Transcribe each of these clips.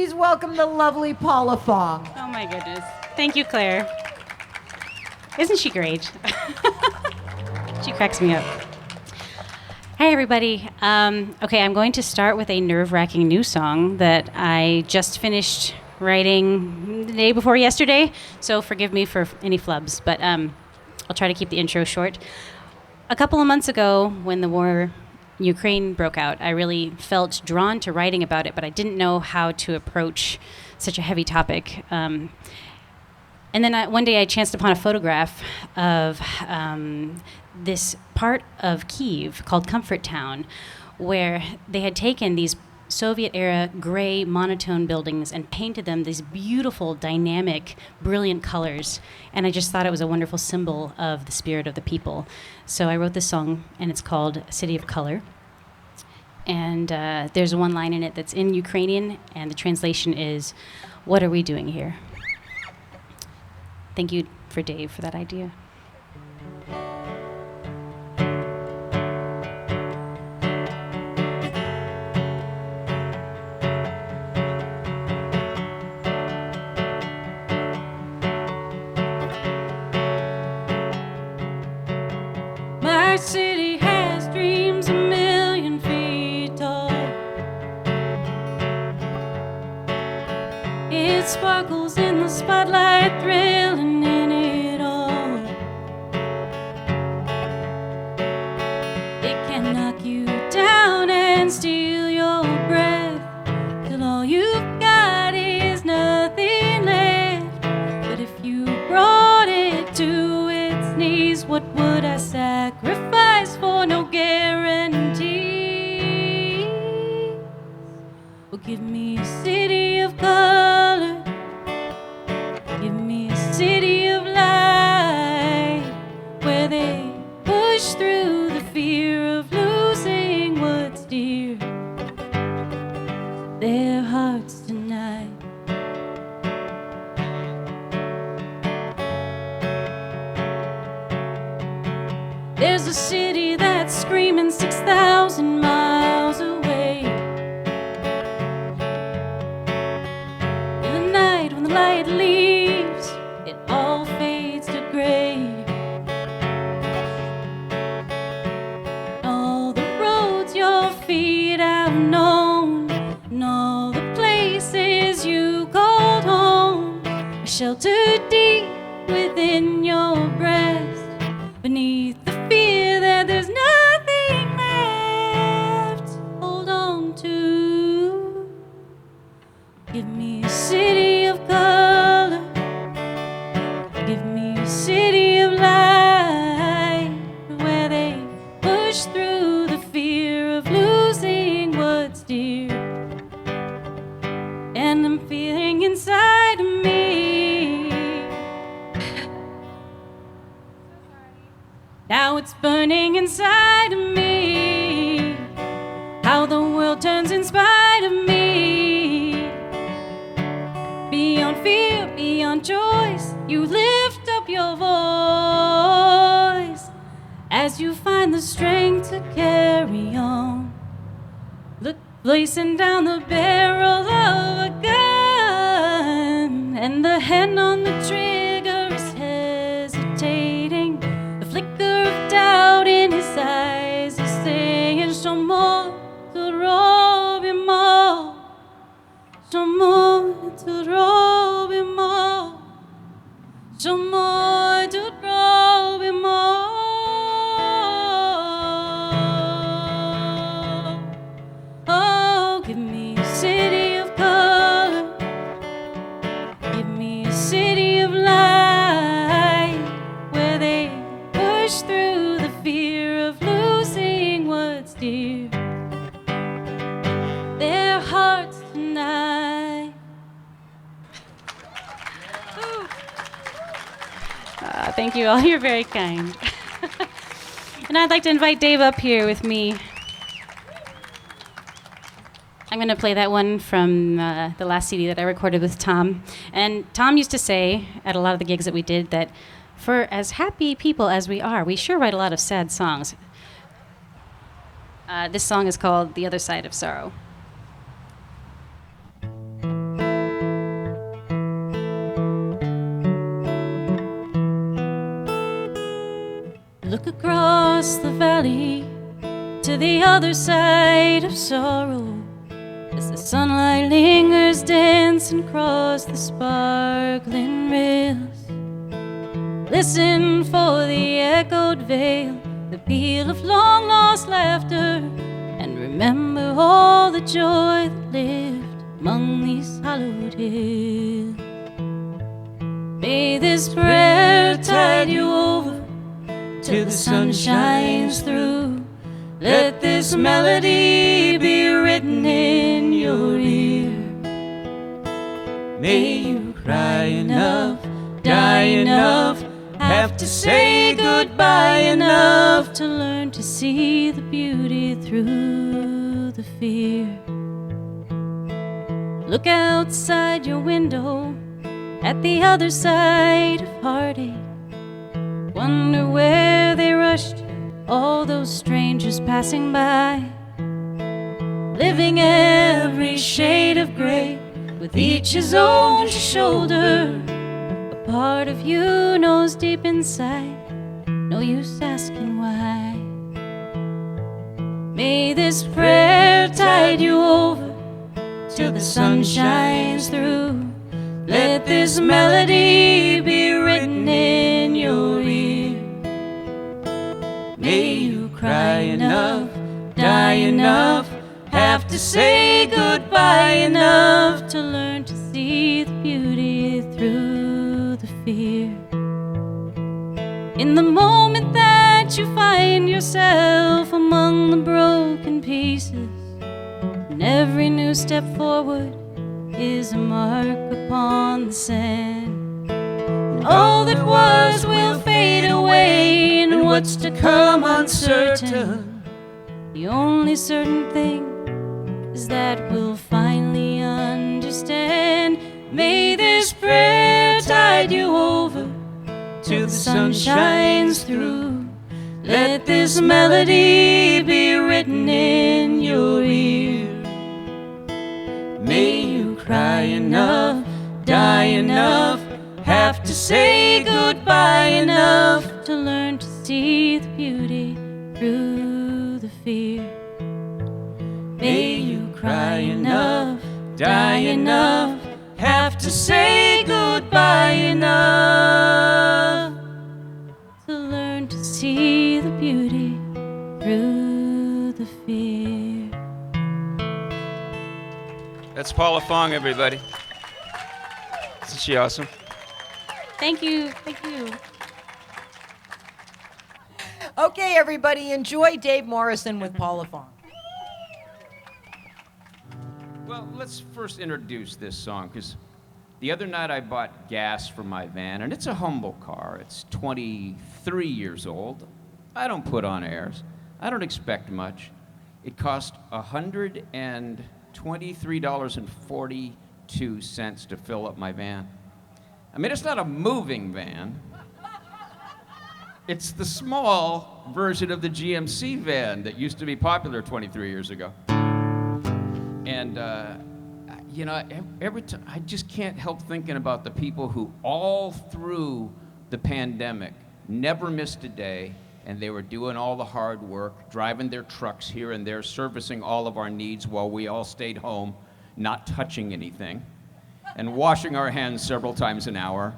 please welcome the lovely Paula Fong. Oh my goodness. Thank you, Claire. Isn't she great? She cracks me up. Hi, everybody. Okay, I'm going to start with a nerve-wracking new song that I just finished writing the day before yesterday, so forgive me for any flubs, but I'll try to keep the intro short. A couple of months ago, when the war in Ukraine broke out, I really felt drawn to writing about it, but I didn't know how to approach such a heavy topic. And then one day I chanced upon a photograph of this part of Kyiv called Comfort Town, where they had taken these Soviet-era gray monotone buildings and painted them these beautiful, dynamic, brilliant colors. And I just thought it was a wonderful symbol of the spirit of the people. So I wrote this song, and it's called City of Color. And there's one line in it that's in Ukrainian, and the translation is, "What are we doing here?" Thank you for Dave for that idea. My city has dreams a million feet tall. It sparkles in the spotlight, thrilling in it all. It can knock you down and steal your breath, till all you've got is nothing left. But if you brought it to its knees, what would I sacrifice for no guarantee? Well, give me a city of color, give me a city of light, where they push through the fear of losing what's dear, their hearts tonight. There's a city that's screaming 6,000 miles away. In the night when the light leaves, it all fades to gray. All the roads your feet have known, and all the places you called home, are sheltered deep within your breast, beneath the fear that there's nothing left to hold on to. Give me a city of color, give me a city of light, where they push through the fear of losing what's dear. And I'm feeling inside of me, now it's burning inside of me, how the world turns in spite of me. Beyond fear, beyond choice, you lift up your voice as you find the strength to carry on. Look, placing down the barrel of a gun, and the hand on the trigger is hesitating. The flicker of doubt in his eyes is saying, "Someone to rob him all, someone to rob him all, someone to rob him all." Oh, give me a city of color, give me a city of light, where they push through the fear of losing what's dear, their hearts tonight. Thank you all. You're very kind. And I'd like to invite Dave up here with me. I'm going to play that one from the last CD that I recorded with Tom. And Tom used to say at a lot of the gigs that we did that for as happy people as we are, we sure write a lot of sad songs. This song is called The Other Side of Sorrow. body to the other side of sorrow, as the sunlight lingers dancing across the sparkling rails. Listen for the echoed veil, the peal of long-lost laughter, and remember all the joy that lived among these hallowed hills. May this prayer tide you over till the sun shines through. Let this melody be written in your ear. May you cry enough, die enough, have to say goodbye enough to learn to see the beauty through the fear. Look outside your window at the other side of heartache. Wonder where they rushed, all those strangers passing by, living every shade of gray, with each his own shoulder. A part of you knows deep inside, no use asking why. May this prayer tide you over till the sun shines through. Let this melody be written in your ear. May you cry enough, die enough, have to say goodbye enough to learn to see the beauty through the fear. In the moment that you find yourself among the broken pieces, and every new step forward is a mark upon the sand, and all that was will fade away, and what's to come uncertain. The only certain thing is that we'll finally understand. May this prayer tide you over till the sun shines through. Let this melody be written in your ear. May you cry enough, die enough, have to say goodbye enough to learn to see the beauty through the fear. May you cry enough, die enough, have to say goodbye enough to learn to see the beauty through the fear. That's Paula Fong, everybody. Isn't she awesome? Thank you. Thank you. Okay, everybody, enjoy Dave Morrison with Paula Fong. Well, let's first introduce this song, because the other night I bought gas for my van, and it's a humble car. It's 23 years old. I don't put on airs. I don't expect much. It cost $123.42 to fill up my van. I mean, it's not a moving van. It's the small version of the GMC van that used to be popular 23 years ago. And, you know, every time, I just can't help thinking about the people who all through the pandemic never missed a day, and they were doing all the hard work, driving their trucks here and there, servicing all of our needs while we all stayed home, not touching anything, and washing our hands several times an hour.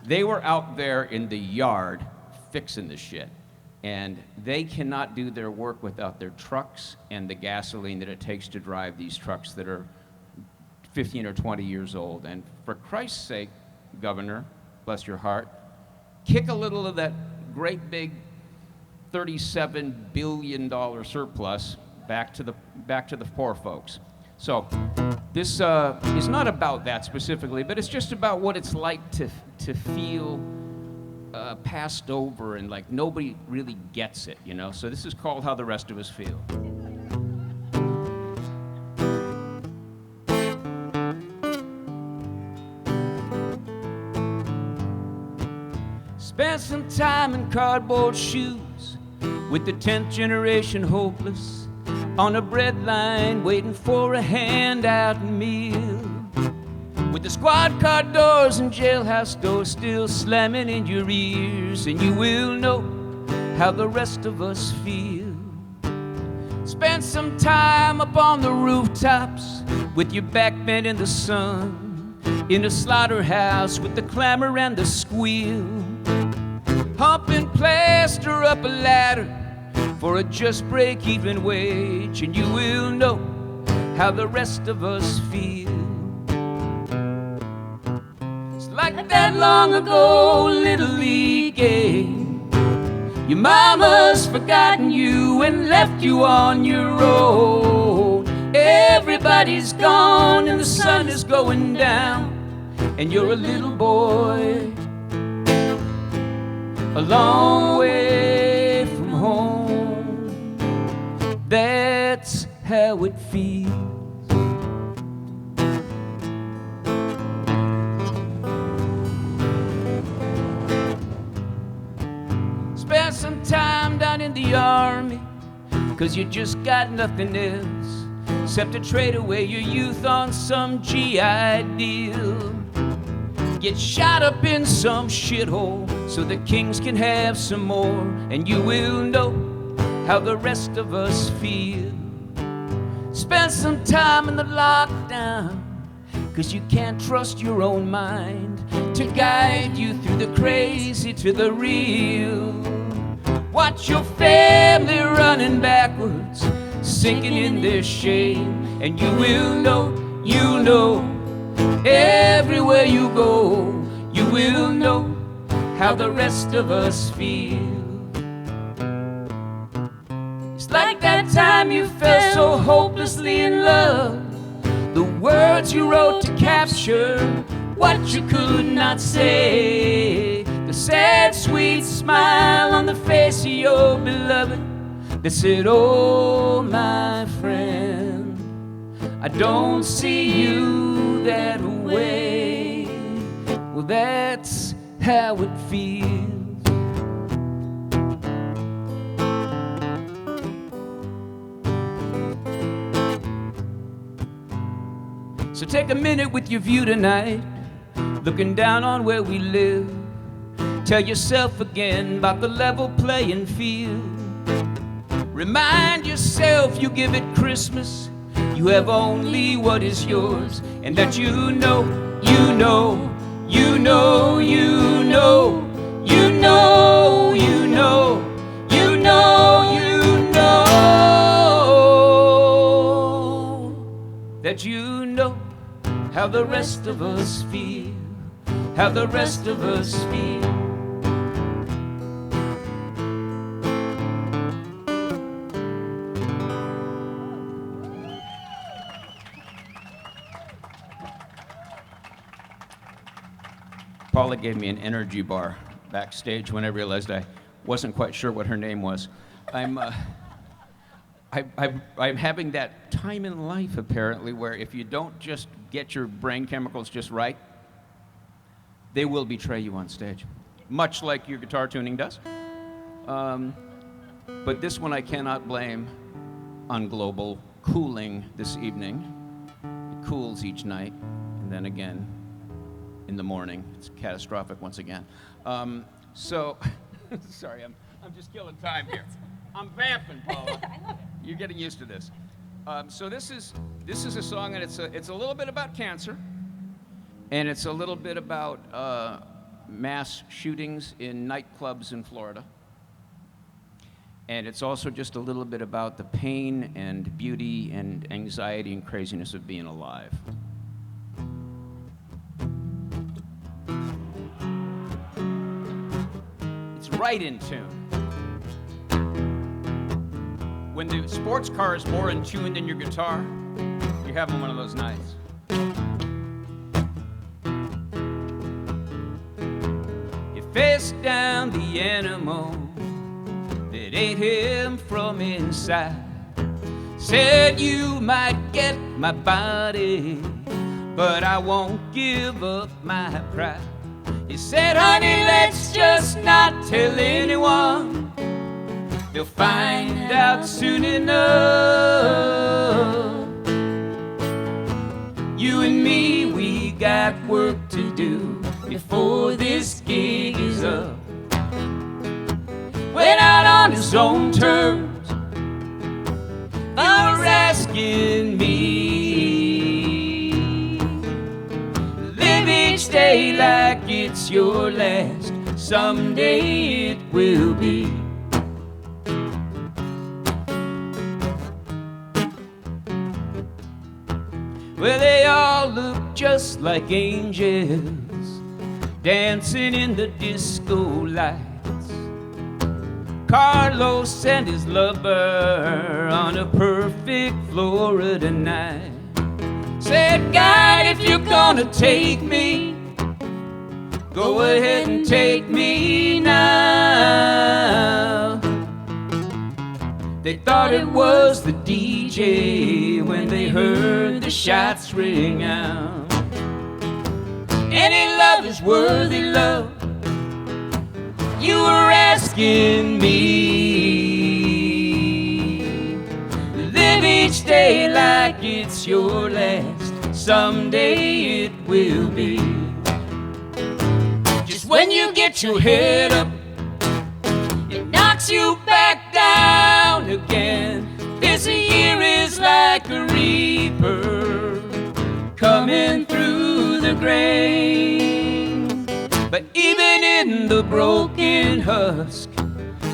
They were out there in the yard fixing the shit. And they cannot do their work without their trucks and the gasoline that it takes to drive these trucks that are 15 or 20 years old. And for Christ's sake, Governor, bless your heart, kick a little of that great big $37 billion surplus back to the poor folks. So this is not about that specifically, but it's just about what it's like to feel passed over and like nobody really gets it, you know? So this is called How the Rest of Us Feel. Spent some time in cardboard shoes with the 10th generation hopeless on a bread line waiting for a handout meal. With the squad car doors and jailhouse doors still slamming in your ears, and you will know how the rest of us feel. Spend some time up on the rooftops with your back bent in the sun, in a slaughterhouse with the clamor and the squeal. Pumping plaster up a ladder for a just break-even wage, and you will know how the rest of us feel. It's like that long ago Little League game. Your mama's forgotten you and left you on your own. Everybody's gone and the sun is going down, and you're a little boy a long way from home. That's how it feels. Spend some time down in the army, 'cause you just got nothing else except to trade away your youth on some GI deal. Get shot up in some shithole so the kings can have some more, and you will know how the rest of us feel. Spend some time in the lockdown, 'cause you can't trust your own mind to guide you through the crazy to the real. Watch your family running backwards, sinking in their shame, and you will know, you'll know, everywhere you go, you will know how the rest of us feel. It's like that time you fell so hopelessly in love, the words you wrote to capture what you could not say, the sad sweet smile on the face of your beloved that said, oh my friend, I don't see you that way. Well, that's how it feels. So take a minute with your view tonight, looking down on where we live. Tell yourself again about the level playing field. Remind yourself you give it Christmas, you have only what is yours, and that you know, you know, you know, you know, you know, you know, you know, you know, that you know how the rest of us feel, how the rest of us feel. Paula gave me an energy bar backstage when I realized I wasn't quite sure what her name was. I'm having that time in life, apparently, where if you don't just get your brain chemicals just right, they will betray you on stage, much like your guitar tuning does. But this one I cannot blame on global cooling this evening. It cools each night, and then again in the morning. It's catastrophic once again. Sorry, I'm just killing time here. I'm vamping, Paula. I love it. You're getting used to this. So this is a song, and it's a little bit about cancer, and it's a little bit about mass shootings in nightclubs in Florida, and it's also just a little bit about the pain and beauty and anxiety and craziness of being alive. It's right in tune. When the sports car is more in tune than your guitar, you're having one of those nights. You face down the animal that ate him from inside. Said you might get my body, but I won't give up my pride. He said, honey, let's just not tell anyone. They'll find out soon enough. You and me, we got work to do before this gig is up. went out on his own terms. You were asking me, live each day like it's your last. Someday it will be. Well, they all look just like angels dancing in the disco lights. Carlos and his lover on a perfect Florida night. Said, God, if you're gonna take me, go ahead and take me now. They thought it was the DJ when they heard the shots ring out. Any love is worthy love, you were asking me. Live each day like it's your last. Someday it will be. Just when you get your head up, it knocks you back down again. This year is like a reaper coming through the grain. But even in the broken husk,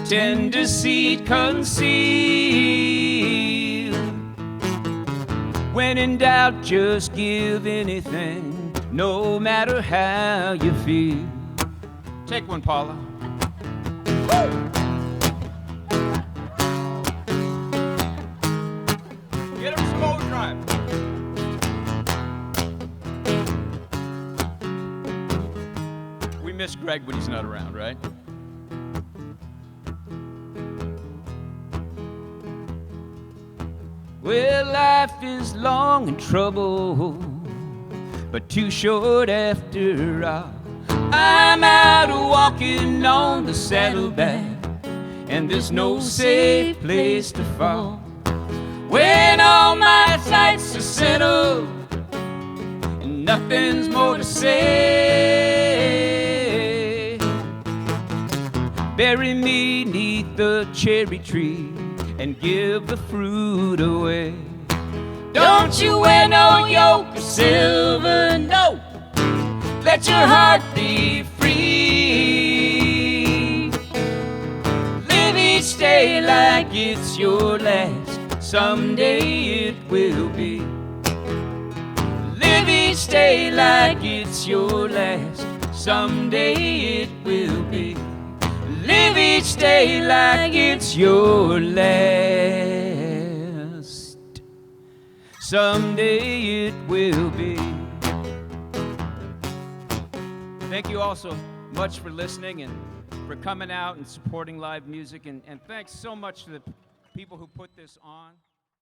tender seed concealed. When in doubt, just give anything, no matter how you feel. Take one, Paula. Get him some overdrive. We miss Greg when he's not around, right? Well, life is long and trouble, but too short after all. I'm out walking on the saddleback, and there's no safe place to fall. When all my sights are settled and nothing's more to say, bury me 'neath the cherry tree and give the fruit away. Don't you wear no yoke or silver, no. Let your heart be free. Live each day like it's your last. Someday it will be. Live each day like it's your last. Someday it will be. Live each day like it's your last. Someday it will be. Thank you all so much for listening and for coming out and supporting live music. And thanks so much to the people who put this on.